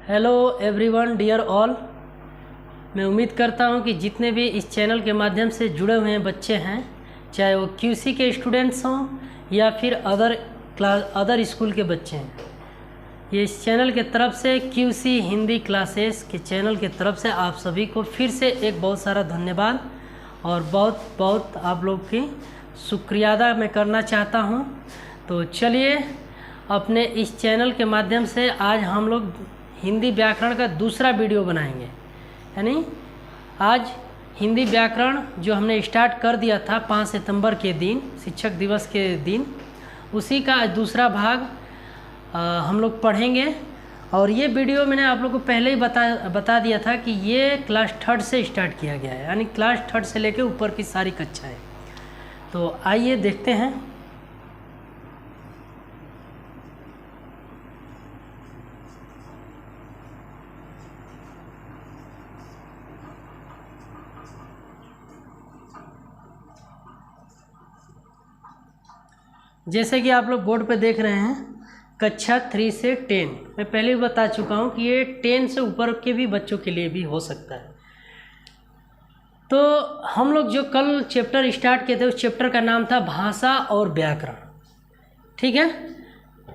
Hello everyone dear all. मैं उम्मीद करता हूं कि जितने भी इस चैनल के माध्यम से जुड़े हुए हैं बच्चे हैं, चाहे वो क्यूसी के स्टूडेंट्स हों या फिर अदर स्कूल के बच्चे हैं, ये इस चैनल के तरफ से क्यूसी हिंदी क्लासेस के चैनल के तरफ से आप सभी को फिर से एक बहुत सारा धन्यवाद और बहुत बहुत आप लोग की शुक्रिया अदा मैं करना चाहता हूं। तो चलिए अपने इस चैनल के माध्यम से आज हम लोग हिंदी व्याकरण का दूसरा वीडियो बनाएंगे। यानी आज हिंदी व्याकरण जो हमने स्टार्ट कर दिया था 5 सितंबर के दिन, शिक्षक दिवस के दिन, उसी का आज दूसरा भाग हम लोग पढ़ेंगे। और ये वीडियो मैंने आप लोग को पहले ही बता दिया था कि ये क्लास 3rd से स्टार्ट किया गया है, यानी क्लास 3rd से लेके ऊपर की सारी कक्षाएं। तो आइए देखते हैं। जैसे कि आप लोग बोर्ड पे देख रहे हैं कक्षा 3 से 10, मैं पहले भी बता चुका हूँ कि ये 10 से ऊपर के भी बच्चों के लिए भी हो सकता है। तो हम लोग जो कल चैप्टर स्टार्ट किए थे उस चैप्टर का नाम था भाषा और व्याकरण, ठीक है।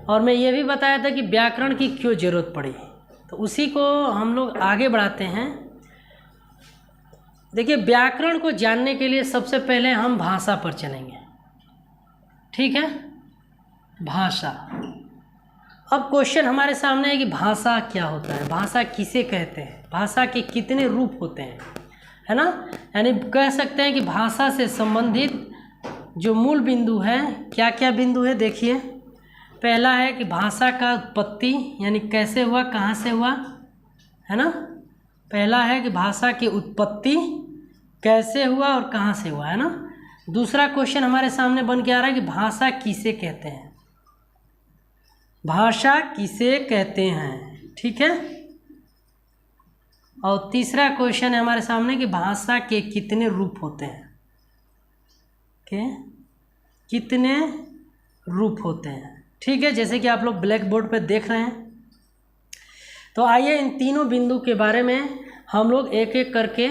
और मैं ये भी बताया था कि व्याकरण की क्यों ज़रूरत पड़ी, तो उसी को हम लोग आगे बढ़ाते हैं। देखिए, व्याकरण को जानने के लिए सबसे पहले हम भाषा पर चलेंगे, ठीक है। भाषा। अब क्वेश्चन हमारे सामने है कि भाषा क्या होता है, भाषा किसे कहते हैं, भाषा के कितने रूप होते हैं, है ना। यानी कह सकते हैं कि भाषा से संबंधित जो मूल बिंदु है, क्या क्या बिंदु है देखिए। पहला है कि भाषा का उत्पत्ति, यानी कैसे हुआ, कहाँ से हुआ, है ना। पहला है कि भाषा की उत्पत्ति कैसे हुआ और कहाँ से हुआ, है ना। दूसरा क्वेश्चन हमारे सामने बन के आ रहा है कि भाषा किसे कहते हैं, भाषा किसे कहते हैं, ठीक है। और तीसरा क्वेश्चन है हमारे सामने कि भाषा के कितने रूप होते हैं, कितने रूप होते हैं, ठीक है। जैसे कि आप लोग ब्लैक बोर्ड पर देख रहे हैं। तो आइए इन तीनों बिंदु के बारे में हम लोग एक एक करके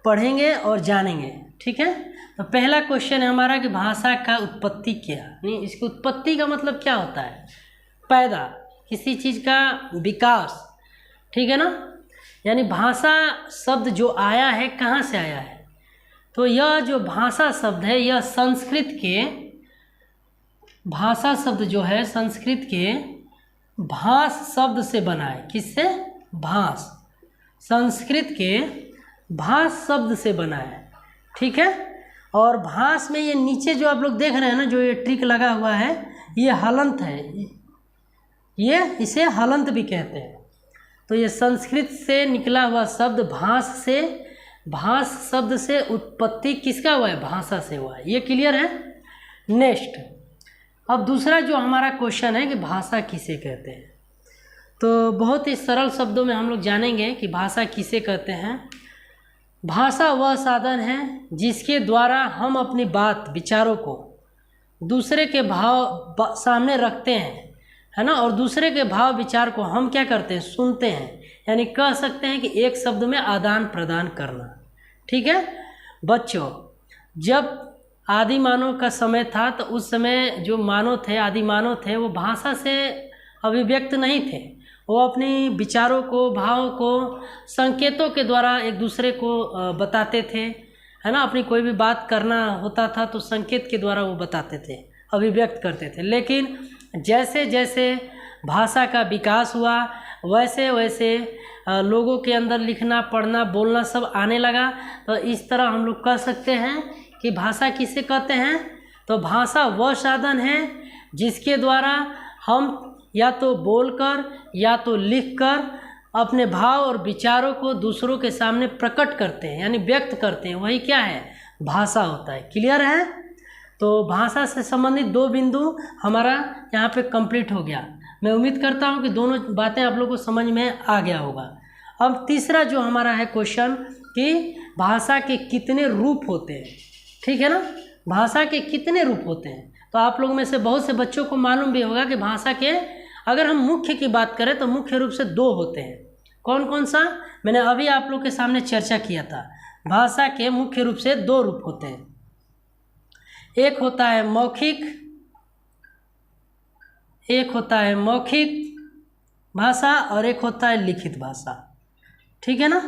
पढ़ेंगे और जानेंगे, ठीक है। तो पहला क्वेश्चन है हमारा कि भाषा का उत्पत्ति क्या, नहीं, इसकी उत्पत्ति का मतलब क्या होता है, पैदा, किसी चीज़ का विकास, ठीक है ना। यानी भाषा शब्द जो आया है कहाँ से आया है, तो यह जो भाषा शब्द है यह संस्कृत के, भाषा शब्द जो है संस्कृत के भाष शब्द से बना है। किससे? भाष, संस्कृत के भाष शब्द से बना है, ठीक है। और भाष में ये नीचे जो आप लोग देख रहे हैं ना, जो ये ट्रिक लगा हुआ है, ये हलंत है, ये इसे हलंत भी कहते हैं। तो ये संस्कृत से निकला हुआ शब्द भाष से, भाष शब्द से उत्पत्ति किसका हुआ है, भाषा से हुआ है। ये क्लियर है। नेक्स्ट, अब दूसरा जो हमारा क्वेश्चन है कि भाषा किसे कहते हैं, तो बहुत ही सरल शब्दों में हम लोग जानेंगे कि भाषा किसे कहते हैं। भाषा वह साधन है जिसके द्वारा हम अपनी बात विचारों को दूसरे के भाव सामने रखते हैं, है ना। और दूसरे के भाव विचार को हम क्या करते हैं, सुनते हैं। यानी कह सकते हैं कि एक शब्द में आदान प्रदान करना, ठीक है। बच्चों, जब आदि मानव का समय था तो उस समय जो मानव थे, आदि मानव थे, वो भाषा से अभिव्यक्त नहीं थे। वो अपनी विचारों को, भाव को संकेतों के द्वारा एक दूसरे को बताते थे, है ना। अपनी कोई भी बात करना होता था तो संकेत के द्वारा वो बताते थे, अभिव्यक्त करते थे। लेकिन जैसे जैसे भाषा का विकास हुआ वैसे वैसे लोगों के अंदर लिखना, पढ़ना, बोलना सब आने लगा। तो इस तरह हम लोग कह सकते हैं कि भाषा किसे कहते हैं, तो भाषा वह साधन है जिसके द्वारा हम या तो बोलकर या तो लिखकर अपने भाव और विचारों को दूसरों के सामने प्रकट करते हैं, यानी व्यक्त करते हैं। वही क्या है, भाषा होता है। क्लियर है। तो भाषा से संबंधित दो बिंदु हमारा यहाँ पे कंप्लीट हो गया। मैं उम्मीद करता हूँ कि दोनों बातें आप लोगों को समझ में आ गया होगा। अब तीसरा जो हमारा है क्वेश्चन कि भाषा के कितने रूप होते हैं, ठीक है ना। भाषा के कितने रूप होते हैं, तो आप लोगों में से बहुत से बच्चों को मालूम भी होगा कि भाषा के अगर हम मुख्य की बात करें तो मुख्य रूप से दो होते हैं। कौन कौन सा? मैंने अभी आप लोग के सामने चर्चा किया था। भाषा के मुख्य रूप से दो रूप होते हैं, एक होता है मौखिक भाषा और एक होता है लिखित भाषा। ठीक है ना?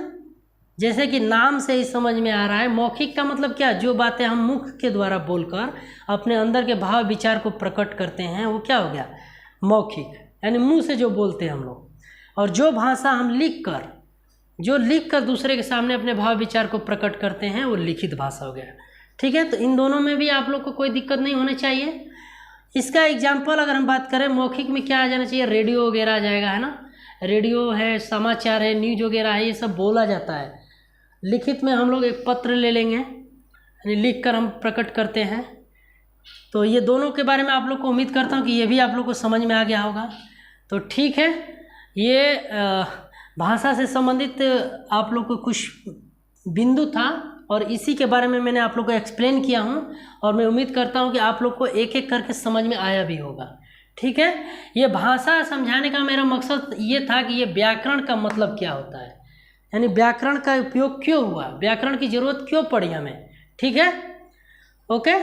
जैसे कि नाम से ही समझ में आ रहा है, मौखिक का मतलब क्या? जो बातें हम मुख के द्वारा बोलकर अपने अंदर के भाव विचार को प्रकट करते हैं वो क्या हो गया? मौखिक, यानी मुंह से जो बोलते हैं हम लोग। और जो भाषा हम लिख कर दूसरे के सामने अपने भाव विचार को प्रकट करते हैं वो लिखित भाषा हो गया। ठीक है, तो इन दोनों में भी आप लोग को कोई दिक्कत नहीं होनी चाहिए। इसका एग्जाम्पल अगर हम बात करें, मौखिक में क्या आ जाना चाहिए? रेडियो वगैरह आ जाएगा, है ना? रेडियो है, समाचार है, न्यूज वगैरह है, ये सब बोला जाता है। लिखित में हम लोग एक पत्र ले लेंगे, यानी लिख कर हम प्रकट करते हैं। तो ये दोनों के बारे में आप लोग को उम्मीद करता हूँ कि ये भी आप लोग को समझ में आ गया होगा। तो ठीक है, ये भाषा से संबंधित आप लोग को कुछ बिंदु था और इसी के बारे में मैंने आप लोग को एक्सप्लेन किया हूँ और मैं उम्मीद करता हूँ कि आप लोग को एक एक करके समझ में आया भी होगा। ठीक है, ये भाषा समझाने का मेरा मकसद ये था कि ये व्याकरण का मतलब क्या होता है, यानी व्याकरण का उपयोग क्यों हुआ, व्याकरण की ज़रूरत क्यों पड़ी हमें। ठीक है, ओके।